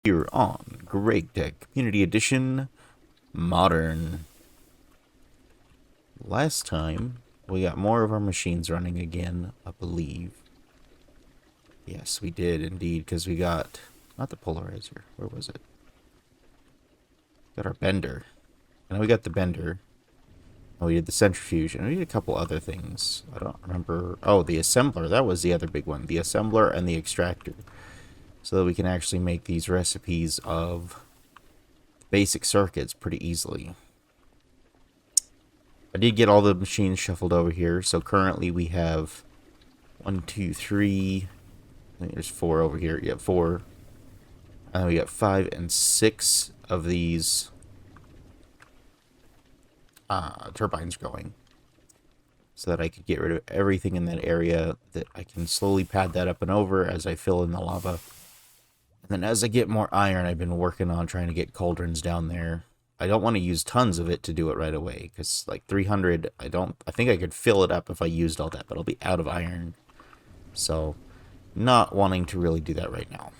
Here on Gregtech Community Edition Modern. Last time, we got more of our machines running again, I believe. Yes, we did indeed, because we got, not the polarizer, where was it? Got our bender. And then we got the bender. Oh, we did the centrifuge, and we did a couple other things. I don't remember. Oh, the assembler, that was the other big one. The assembler and the extractor. So that we can actually make these recipes of basic circuits pretty easily. I did get all the machines shuffled over here, so currently we have 1, 2, 3. I think there's 4 over here. Yeah, 4. And we got 5 and 6 of these turbines going, so that I could get rid of everything in that area. That I can slowly pad that up and over as I fill in the lava. And then as I get more iron, I've been working on trying to get cauldrons down there. I don't want to use tons of it to do it right away, because like 300, I think I could fill it up if I used all that, but I'll be out of iron. So, not wanting to really do that right now.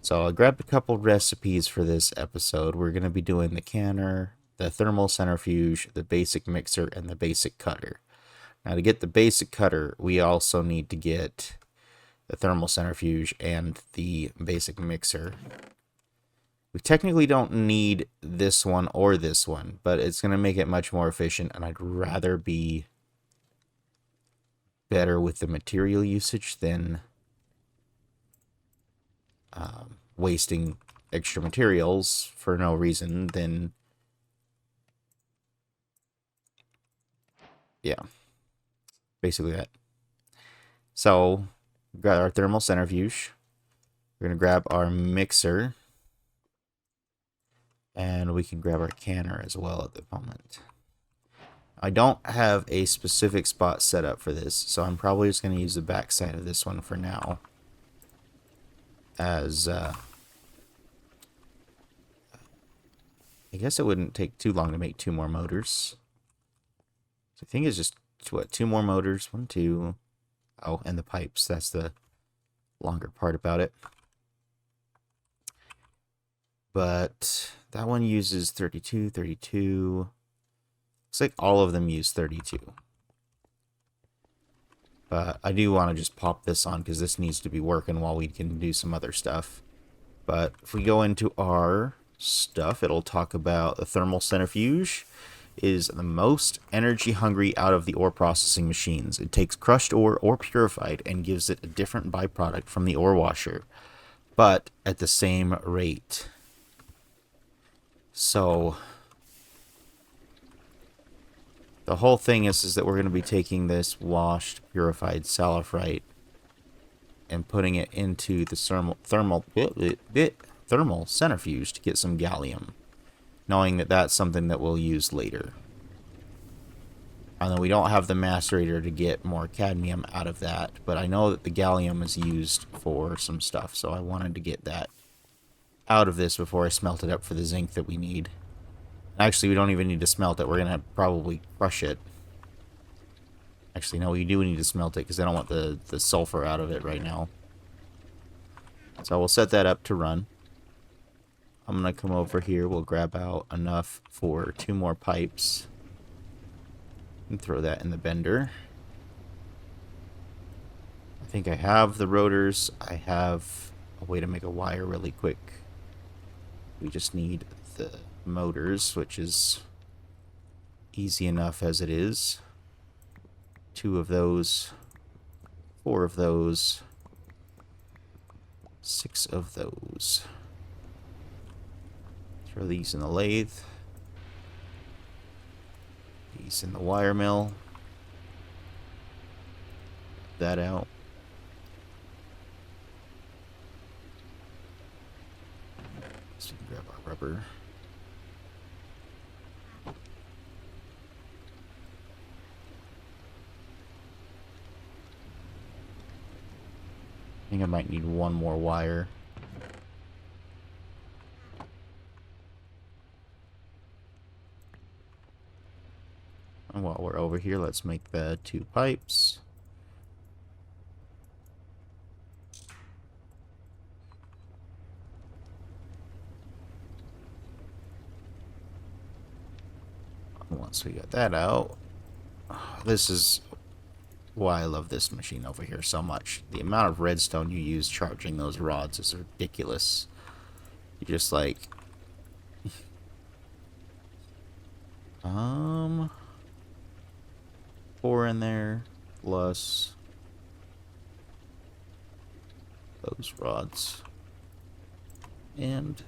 So I grabbed a couple recipes for this episode. We're going to be doing the canner, the thermal centrifuge, the basic mixer, and the basic cutter. Now to get the basic cutter, we also need to get the thermal centrifuge and the basic mixer. We technically don't need this one or this one, but it's going to make it much more efficient, and I'd rather be better with the material usage than wasting extra materials for no reason. Then, yeah, basically that. So, we got our thermal centrifuge. We're going to grab our mixer. And we can grab our canner as well at the moment. I don't have a specific spot set up for this, so I'm probably just going to use the back side of this one for now. As, I guess it wouldn't take too long to make 2 more motors. So I think it's just, what, 2 more motors? 1, 2. Oh, and the pipes. That's the longer part about it. But that one uses 32, 32. Looks like all of them use 32. But I do want to just pop this on because this needs to be working while we can do some other stuff. But if we go into our stuff, it'll talk about the thermal centrifuge is the most energy hungry out of the ore processing machines. It takes crushed ore or purified and gives it a different byproduct from the ore washer, but at the same rate. So the whole thing is that we're going to be taking this washed, purified salafrite and putting it into the thermal centrifuge to get some gallium, knowing that that's something that we'll use later. And then we don't have the macerator to get more cadmium out of that, but I know that the gallium is used for some stuff, so I wanted to get that out of this before I smelt it up for the zinc that we need. Actually, we don't even need to smelt it. We're going to probably crush it. Actually, no, we do need to smelt it because I don't want the sulfur out of it right now. So we'll set that up to run. I'm going to come over here. We'll grab out enough for 2 more pipes. And throw that in the bender. I think I have the rotors. I have a way to make a wire really quick. We just need the motors, which is easy enough as it is. 2 of those, 4 of those, 6 of those. Throw these in the lathe. These in the wire mill. That out. So we can grab our rubber. I think I might need 1 more wire. And while we're over here, let's make the 2 pipes. Once we got that out, this is why I love this machine over here so much. The amount of redstone you use charging those rods is ridiculous. You're just like, 4 in there plus those rods and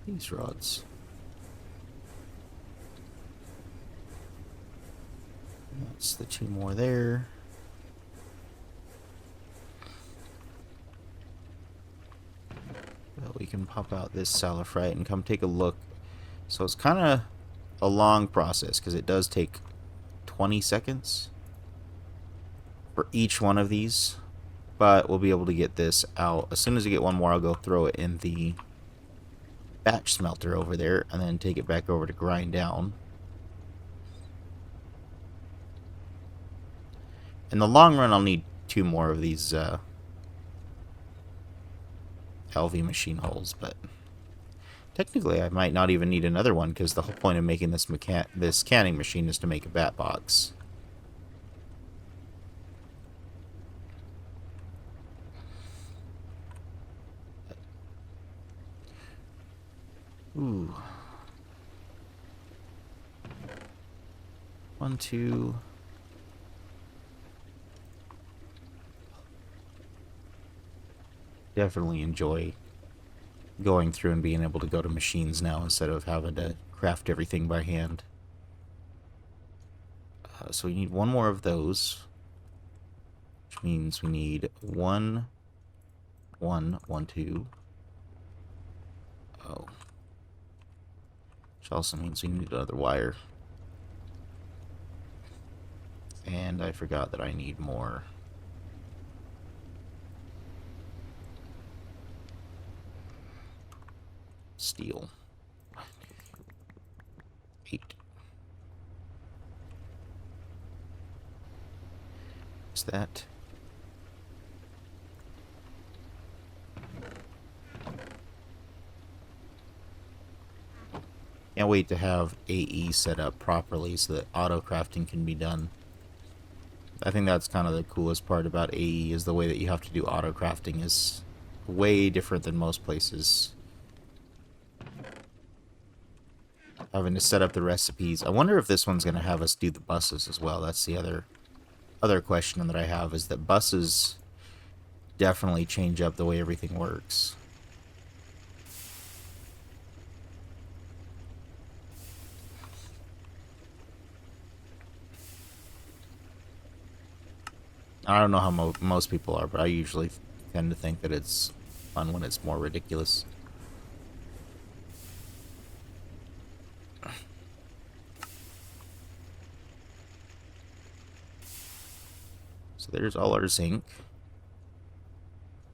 these rods. That's the 2 more there. Well, we can pop out this salafrite and come take a look. So it's kind of a long process because it does take 20 seconds for each one of these, but we'll be able to get this out. As soon as I get one more, I'll go throw it in the batch smelter over there and then take it back over to grind down. In the long run, I'll need 2 more of these LV machine holes, but technically I might not even need another one because the whole point of making this canning machine is to make a bat box. Ooh. 1, 2. Definitely enjoy going through and being able to go to machines now instead of having to craft everything by hand. So we need 1 more of those, which means we need 1, 1, 1, 2. Oh. Which also means we need another wire. And I forgot that I need more. Steel. 8. What's that? Can't wait to have AE set up properly so that auto crafting can be done. I think that's kind of the coolest part about AE is the way that you have to do auto crafting is way different than most places. Having to set up the recipes. I wonder if this one's going to have us do the buses as well. That's the other question that I have, is that buses definitely change up the way everything works. I don't know how most people are, but I usually tend to think that it's fun when it's more ridiculous. So there's all our zinc.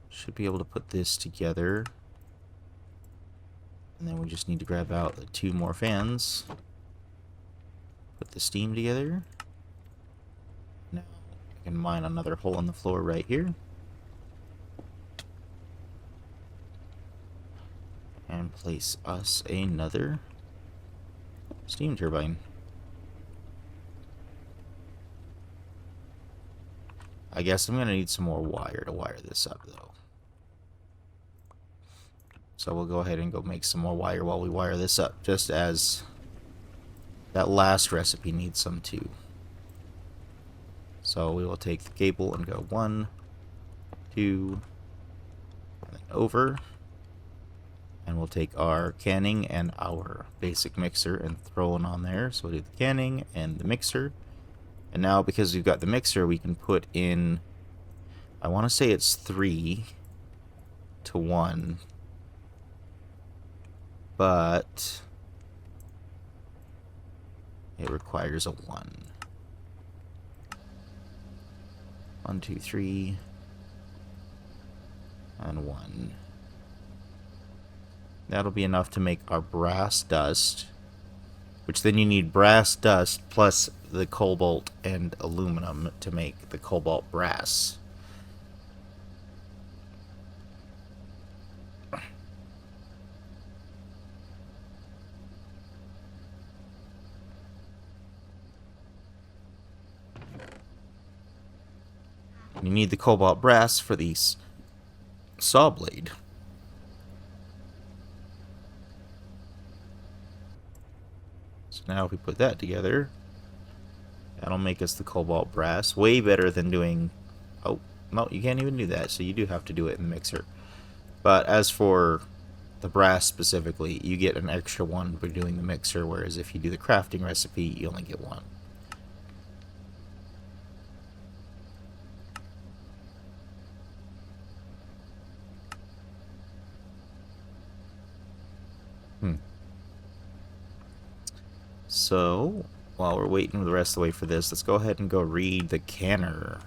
Should be able to put this together. And then we just need to grab out the 2 more fans. Put the steam together. Now I can mine another hole in the floor right here. And place us another steam turbine. I guess I'm going to need some more wire to wire this up, though. So we'll go ahead and go make some more wire while we wire this up, just as that last recipe needs some too. So we will take the cable and go 1, 2, and then over. And we'll take our canning and our basic mixer and throw it on there. So we'll do the canning and the mixer. And now, because we've got the mixer, we can put in, I want to say it's 3 to 1. But it requires a 1. 1, 2, 3, and 1. That'll be enough to make our brass dust, which then you need brass dust plus the cobalt and aluminum to make the cobalt brass. You need the cobalt brass for the saw blade. So now if we put that together, that'll make us the cobalt brass. Way better than doing... Oh, no, you can't even do that, so you do have to do it in the mixer. But as for the brass specifically, you get an extra one for doing the mixer, whereas if you do the crafting recipe, you only get one. So, while we're waiting the rest of the way for this, let's go ahead and go read the canner.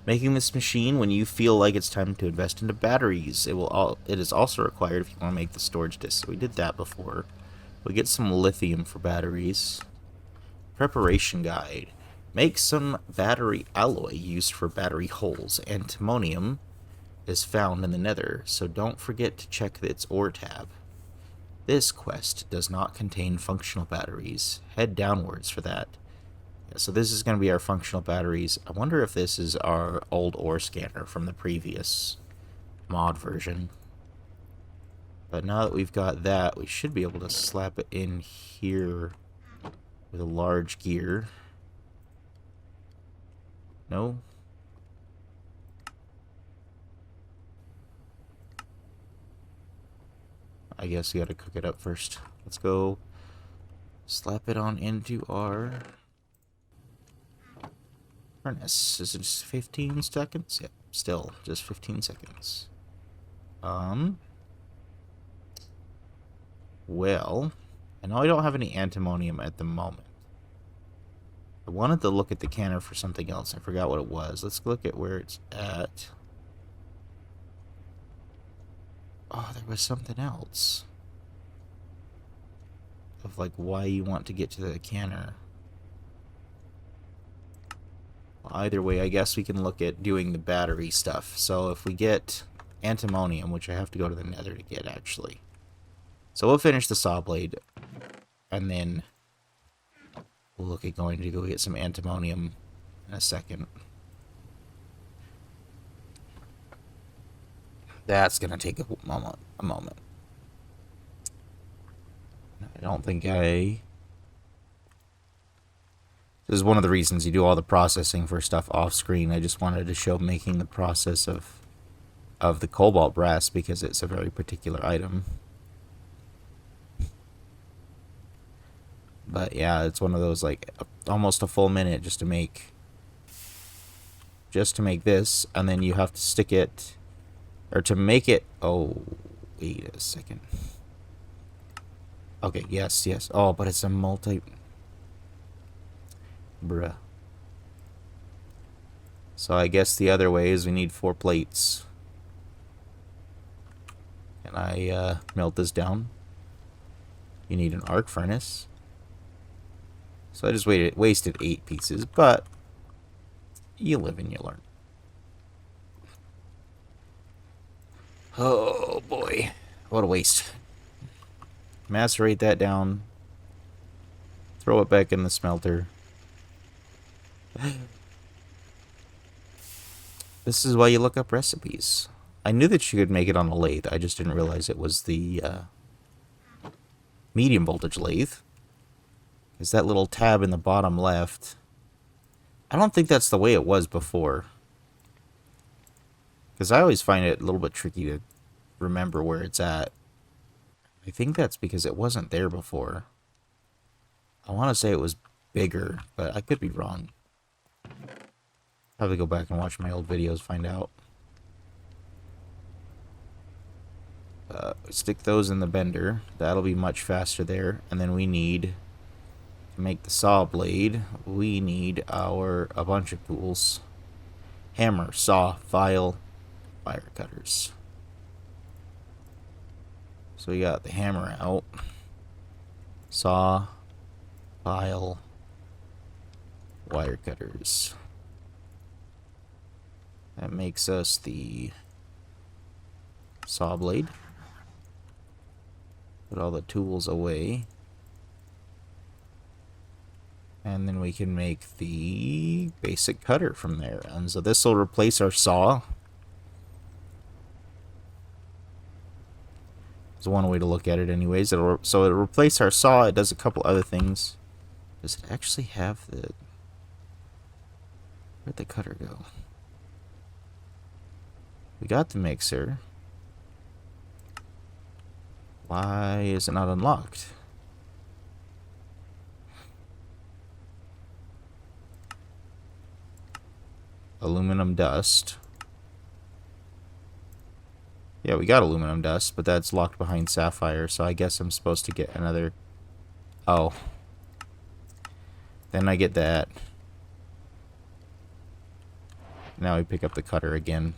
Making this machine when you feel like it's time to invest into batteries. It is also required if you want to make the storage disk. So we did that before. We get some lithium for batteries. Preparation guide. Make some battery alloy used for battery holes. Antimonium is found in the nether, so don't forget to check its ore tab. This quest does not contain functional batteries. Head downwards for that. Yeah, so this is going to be our functional batteries. I wonder if this is our old ore scanner from the previous mod version. But now that we've got that, we should be able to slap it in here with a large gear. No? I guess you gotta cook it up first. Let's go slap it on into our furnace. Is it just 15 seconds? Yep, still just 15 seconds. Well, I know I don't have any antimonium at the moment. I wanted to look at the canner for something else. I forgot what it was. Let's look at where it's at. Oh, there was something else. Of like why you want to get to the canner. Well, either way, I guess we can look at doing the battery stuff. So if we get antimonium, which I have to go to the nether to get actually. So we'll finish the saw blade. And then we'll look at going to go get some antimonium in a second. That's going to take a moment. I don't think I... This is one of the reasons you do all the processing for stuff off screen. I just wanted to show making the process of the cobalt brass because it's a very particular item. But yeah, it's one of those like almost a full minute just to make this, and then you have to stick it or to make it. Oh, wait a second. Okay, yes. Oh, but it's a multi... Bruh. So I guess the other way is we need 4 plates. Can I melt this down? You need an arc furnace. So I just wasted 8 pieces, but you live and you learn. Oh boy, what a waste. Macerate that down. Throw it back in the smelter. This is why you look up recipes. I knew that you could make it on a lathe. I just didn't realize it was the medium voltage lathe. Is that little tab in the bottom left? I don't think that's the way it was before. Because I always find it a little bit tricky to remember where it's at. I think that's because it wasn't there before. I want to say it was bigger, but I could be wrong. Probably go back and watch my old videos, find out. Stick those in the bender. That'll be much faster there. And then we need... to make the saw blade, we need a bunch of tools. Hammer, saw, file, wire cutters. So we got the hammer out. Saw, file, wire cutters. That makes us the saw blade. Put all the tools away. And then we can make the basic cutter from there. And so this will replace our saw. It's one way to look at it anyways. So it'll replace our saw. It does a couple other things. Does it actually have the... Where'd the cutter go? We got the mixer. Why is it not unlocked? Aluminum dust. Yeah, we got aluminum dust, but that's locked behind sapphire, so I guess I'm supposed to get another... Oh. Then I get that. Now we pick up the cutter again.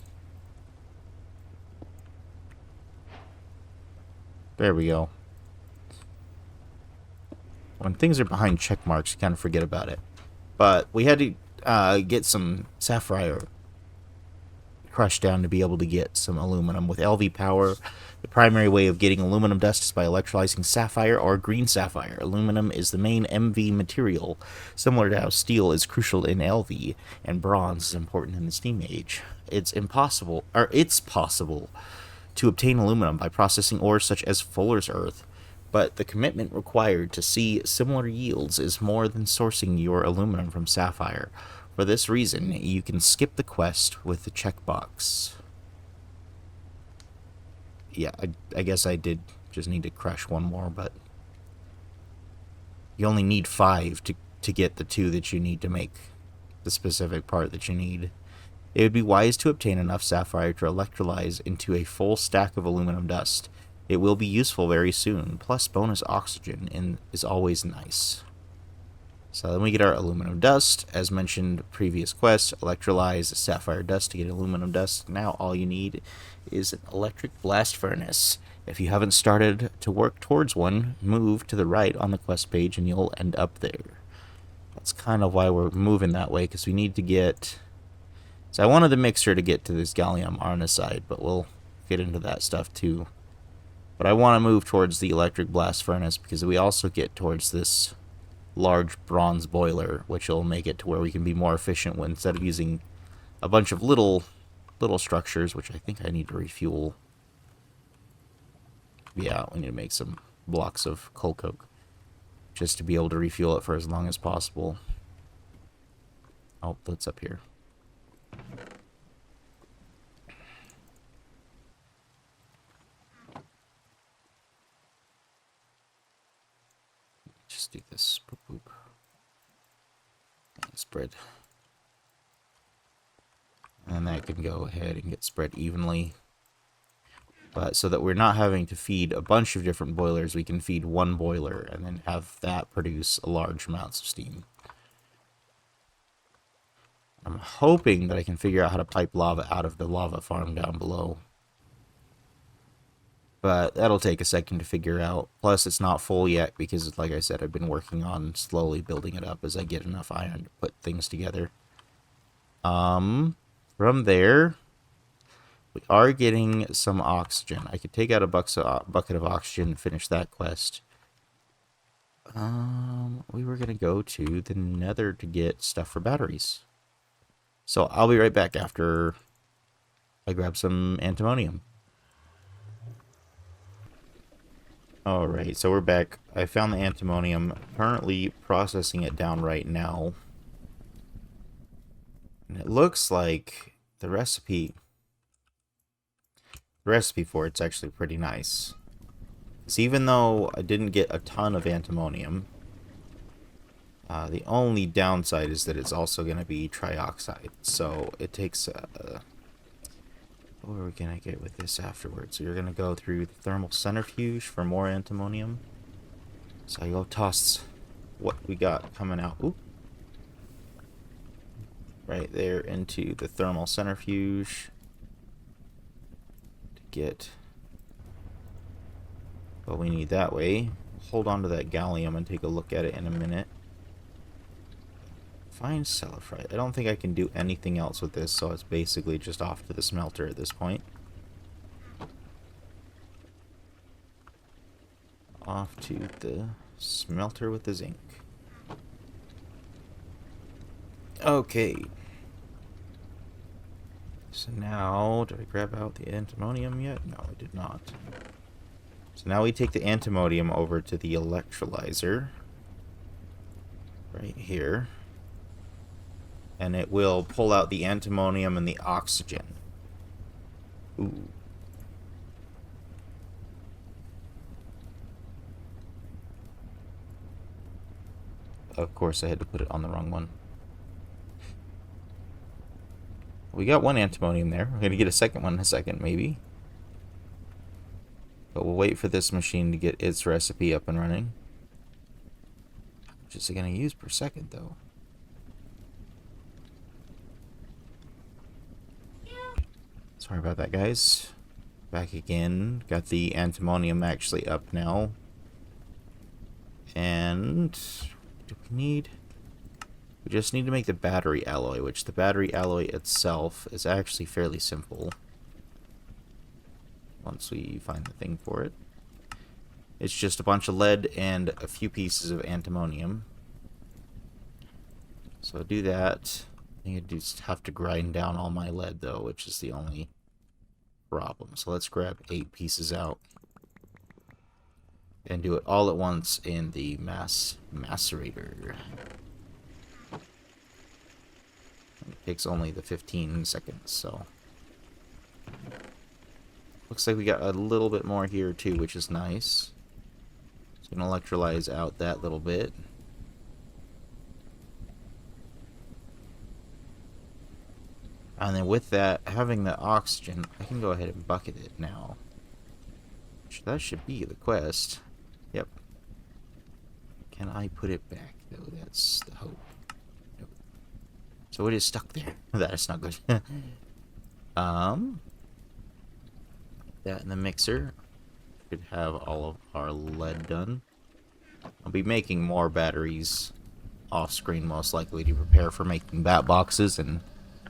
There we go. When things are behind check marks, you kind of forget about it. But we had to get some sapphire crushed down to be able to get some aluminum. With LV power, the primary way of getting aluminum dust is by electrolyzing sapphire or green sapphire. Aluminum is the main MV material, similar to how steel is crucial in LV, and bronze is important in the steam age. It's possible to obtain aluminum by processing ores such as Fuller's Earth, but the commitment required to see similar yields is more than sourcing your aluminum from sapphire. For this reason, you can skip the quest with the checkbox. Yeah, I guess I did just need to crush one more, but you only need 5 to get the 2 that you need to make the specific part that you need. It would be wise to obtain enough sapphire to electrolyze into a full stack of aluminum dust. It will be useful very soon, plus bonus oxygen is always nice. So then we get our aluminum dust. As mentioned, previous quest, electrolyze sapphire dust to get aluminum dust. Now all you need is an electric blast furnace. If you haven't started to work towards one, move to the right on the quest page and you'll end up there. That's kind of why we're moving that way, because we need to get... So I wanted the mixer to get to this gallium arsenide, but we'll get into that stuff too. But I want to move towards the electric blast furnace because we also get towards this large bronze boiler, which will make it to where we can be more efficient when, instead of using a bunch of little structures, which I think I need to refuel. Yeah, we need to make some blocks of coal coke just to be able to refuel it for as long as possible. Oh, that's up here. Just do this. Boop, boop. And spread. And that can go ahead and get spread evenly. But so that we're not having to feed a bunch of different boilers, we can feed one boiler and then have that produce large amounts of steam. I'm hoping that I can figure out how to pipe lava out of the lava farm down below. But that'll take a second to figure out. Plus, it's not full yet because, like I said, I've been working on slowly building it up as I get enough iron to put things together. From there, we are getting some oxygen. I could take out a bucket of oxygen and finish that quest. We were going to go to the Nether to get stuff for batteries. So I'll be right back after I grab some antimonium. Alright, so we're back. I found the antimonium. Currently processing it down right now. And it looks like the recipe for it's actually pretty nice. So even though I didn't get a ton of antimonium, the only downside is that it's also going to be trioxide. So it takes... what are we going to get with this afterwards? So you're going to go through the thermal centrifuge for more antimonium. So I go toss what we got coming out. Oop. Right there into the thermal centrifuge to get what we need that way. Hold on to that gallium and take a look at it in a minute. Fine cellephrite. I don't think I can do anything else with this, so it's basically just off to the smelter at this point. Off to the smelter with the zinc. Okay. So now, did I grab out the antimonium yet? No, I did not. So now we take the antimonium over to the electrolyzer. Right here. And it will pull out the antimonium and the oxygen. Ooh. Of course, I had to put it on the wrong one. We got one antimonium there. We're going to get a second one in a second, maybe. But we'll wait for this machine to get its recipe up and running. How much is it going to use per second, though? Sorry about that, guys. Back again. Got the antimonium actually up now. And what do we need? We just need to make the battery alloy, which the battery alloy itself is actually fairly simple. Once we find the thing for it. It's just a bunch of lead and a few pieces of antimonium. So I'll do that. I think I just have to grind down all my lead, though, which is the only problem. So let's grab 8 pieces out. And do it all at once in the macerator. It takes only the 15 seconds, so... Looks like we got a little bit more here, too, which is nice. So I'm going to electrolyze out that little bit. And then with that, having the oxygen, I can go ahead and bucket it now. That should be the quest. Yep. Can I put it back, though? That's the hope. Nope. So it is stuck there. That's not good. That in the mixer. Should have all of our lead done. I'll be making more batteries off screen, most likely, to prepare for making bat boxes and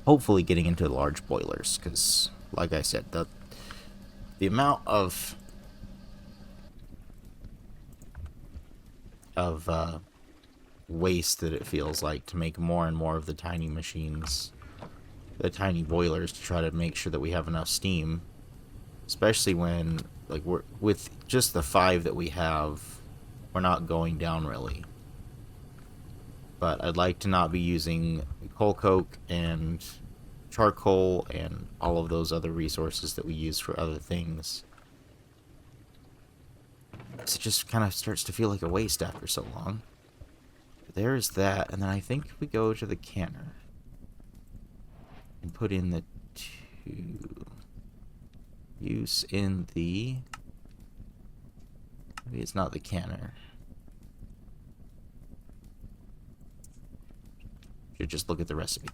hopefully getting into the large boilers, because, like I said, the amount of waste that it feels like to make more and more of the tiny machines, the tiny boilers, to try to make sure that we have enough steam, especially when, like, we're with just the 5 that we have, we're not going down really. But I'd like to not be using coal coke and charcoal and all of those other resources that we use for other things. It just kind of starts to feel like a waste after so long. But there's that, and then I think we go to the canner and put in the 2 use in the... Maybe it's not the canner. Should just look at the recipe.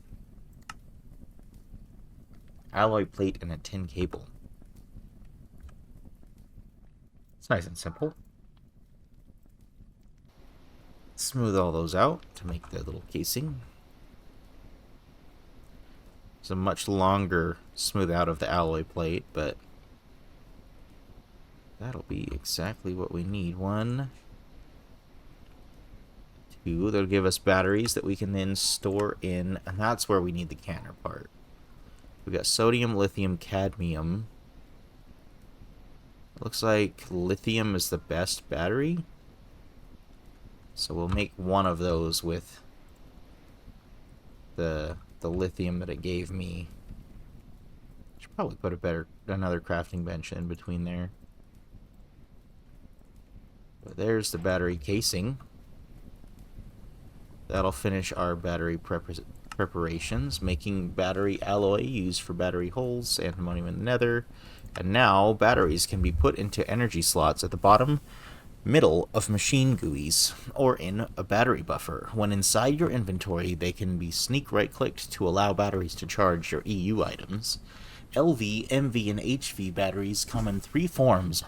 Alloy plate and a tin cable. It's nice and simple. Smooth all those out to make the little casing. It's a much longer smooth out of the alloy plate, but that'll be exactly what we need. 1, 2, that'll give us batteries that we can then store in, and that's where we need the canner part. We've got sodium, lithium, cadmium. Looks like lithium is the best battery. So we'll make one of those with the lithium that it gave me. Should probably put another crafting bench in between there. But there's the battery casing. That'll finish our battery preparations, making battery alloy used for battery holes, antimonium in the nether. And now batteries can be put into energy slots at the bottom middle of machine GUIs, or in a battery buffer. When inside your inventory, they can be sneak right-clicked to allow batteries to charge your EU items. LV, MV, and HV batteries come in 3 forms,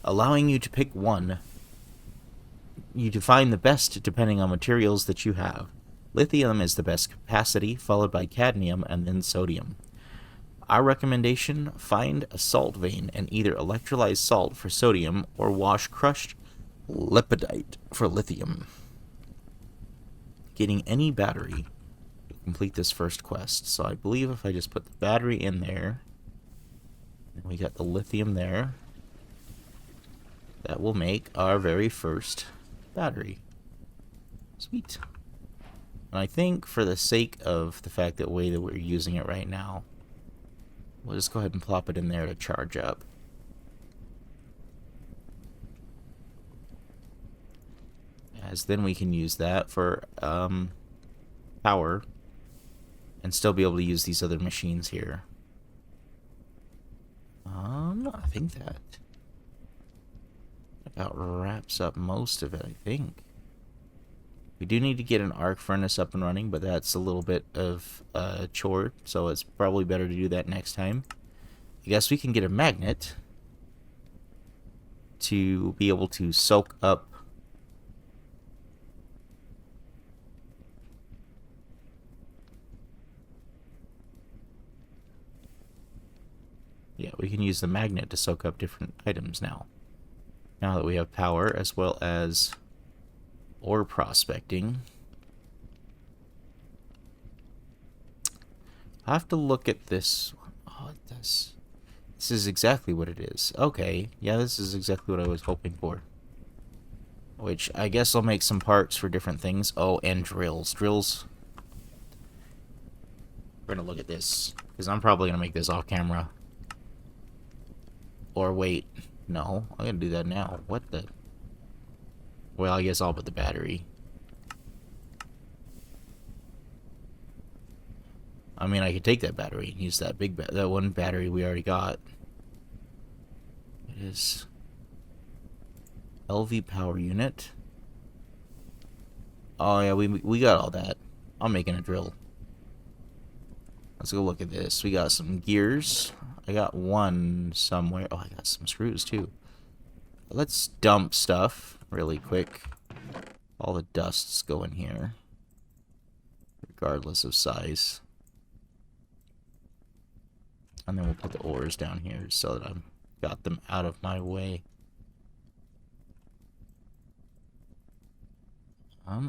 allowing you to pick one. You define the best depending on materials that you have. Lithium is the best capacity, followed by cadmium and then sodium. Our recommendation, find a salt vein and either electrolyze salt for sodium or wash crushed lepidite for lithium. Getting any battery complete this first quest. So I believe if I just put the battery in there, and we got the lithium there, that will make our very first battery. Sweet. And I think for the sake of the fact that way that we're using it right now, we'll just go ahead and plop it in there to charge up. As then we can use that for power and still be able to use these other machines here. I think that about wraps up most of it, I think. We do need to get an arc furnace up and running, but that's a little bit of a chore, so it's probably better to do that next time. I guess we can get a magnet to be able to soak up we can use the magnet to soak up different items now. Now that we have power, as well as ore prospecting. I have to look at this. Oh, this is exactly what it is. Okay, yeah, this is exactly what I was hoping for. Which, I guess I'll make some parts for different things. Oh, and drills. Drills. We're gonna look at this, because I'm probably gonna make this off camera. Or wait, no, I'm gonna do that now. What the? Well, I guess I'll put the battery. I mean, I could take that battery and use that that one battery we already got. It is LV power unit. Oh yeah, we got all that. I'm making a drill. Let's go look at this. We got some gears. I got one somewhere. Oh, I got some screws too. Let's dump stuff really quick. All the dusts go in here, regardless of size. And then we'll put the ores down here so that I've got them out of my way.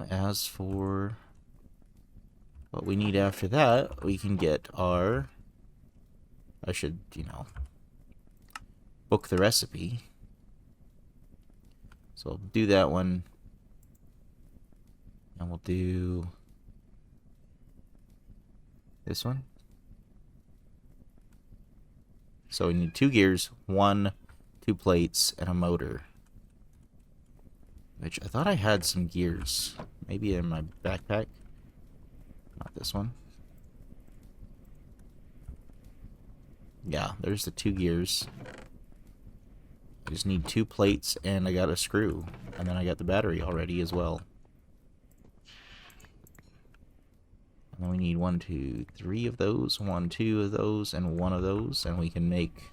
As for what we need after that, we can get our... I should, you know, book the recipe. So we'll do that one. And we'll do this one. So we need 2 gears, 2 plates, and a motor. Which I thought I had some gears. Maybe in my backpack. Not this one. Yeah, there's the 2 gears. I just need 2 plates and I got a screw. And then I got the battery already as well. And then we need 1, 2, 3 of those, 1, 2 of those, and 1 of those. And we can make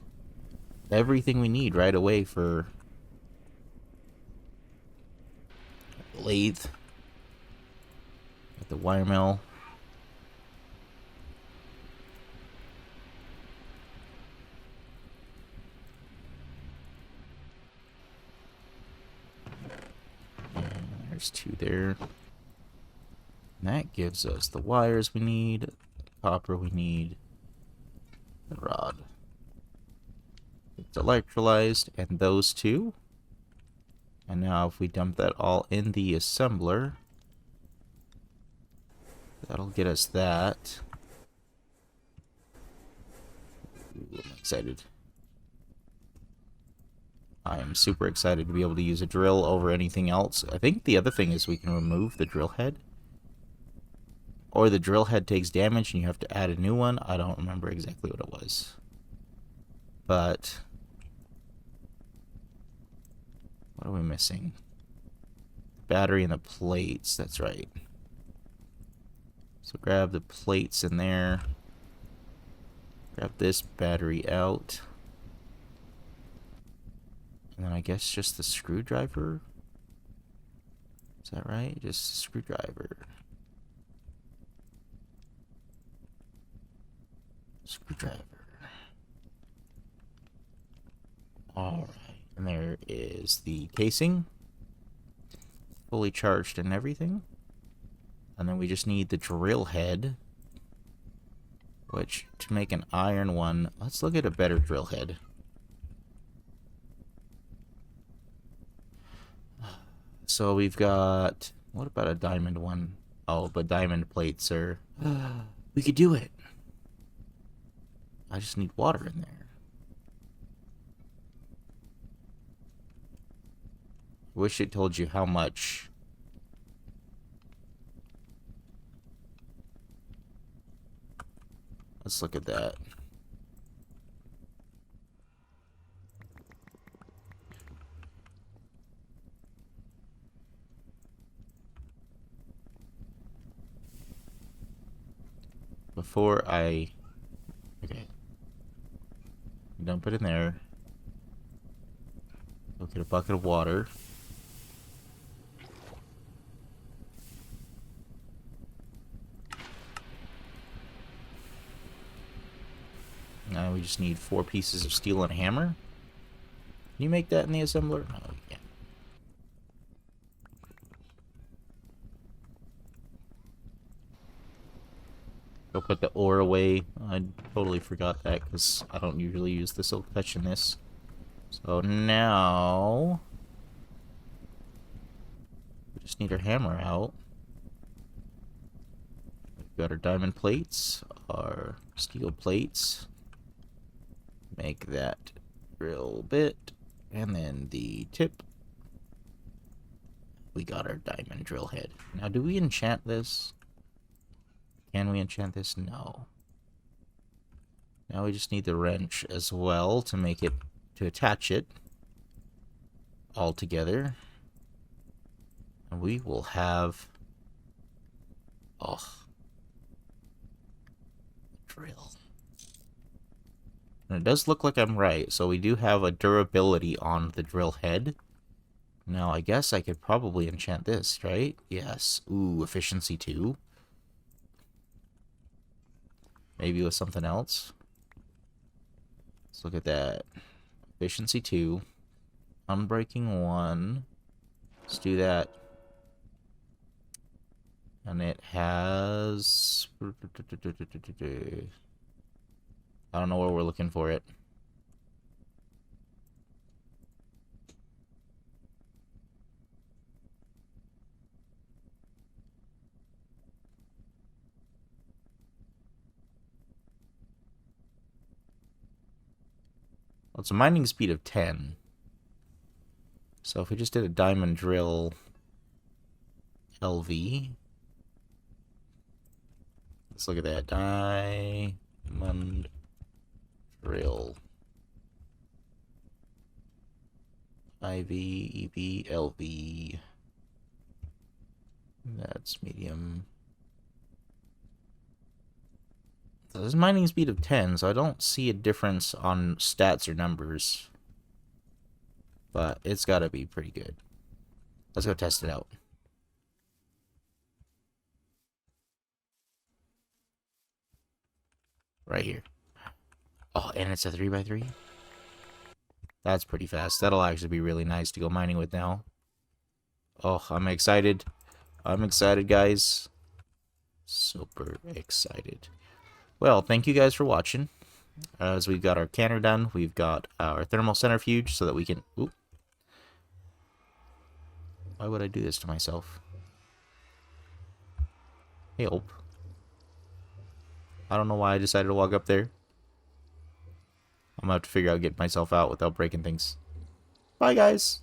everything we need right away for the lathe. Got the wire mill. There's 2 there. And that gives us the wires we need, the copper we need, the rod. It's electrolyzed, and those 2. And now if we dump that all in the assembler, that'll get us that. Ooh, I'm excited. I am super excited to be able to use a drill over anything else. I think the other thing is we can remove the drill head. Or the drill head takes damage and you have to add a new one. I don't remember exactly what it was. But what are we missing? Battery and the plates, that's right. So grab the plates in there. Grab this battery out. And then I guess just the screwdriver. Is that right? Just a screwdriver. Screwdriver. Alright. And there is the casing. Fully charged and everything. And then we just need the drill head Which, to make an iron one, let's look at a better drill head. So we've got... What about a diamond one? Oh, but diamond plates are... We could do it! I just need water in there. Wish it told you how much. Let's look at that. Before I... Okay. Dump it in there. Look at a bucket of water. Now we just need 4 pieces of steel and a hammer. Can you make that in the assembler? No, you can't. Go put the ore away. I totally forgot that because I don't usually use the silk touch in this. So now... we just need our hammer out. We've got our diamond plates, our steel plates. Make that drill bit, and then the tip. We got our diamond drill head. Now, do we enchant this? Can we enchant this? No. Now we just need the wrench as well to make it, to attach it all together. And we will have... oh. Drill. And it does look like I'm right, so we do have a durability on the drill head. Now, I guess I could probably enchant this, right? Yes. Ooh, efficiency 2. Maybe with something else. Let's look at that. Efficiency 2. Unbreaking 1. Let's do that. And it has... I don't know where we're looking for it. Well, it's a mining speed of 10. So if we just did a diamond drill LV. Let's look at that. Diamond drill. IV, EV, LV. That's medium. So this is mining speed of 10, so I don't see a difference on stats or numbers. But it's gotta be pretty good. Let's go test it out. Right here. Oh, and it's a 3x3? That's pretty fast. That'll actually be really nice to go mining with now. Oh, I'm excited. I'm excited, guys. Super excited. Well, thank you guys for watching. As we've got our canner done, we've got our thermal centrifuge so that we can... Oop. Why would I do this to myself? Help. I don't know why I decided to walk up there. I'm gonna have to figure out getting myself out without breaking things. Bye, guys.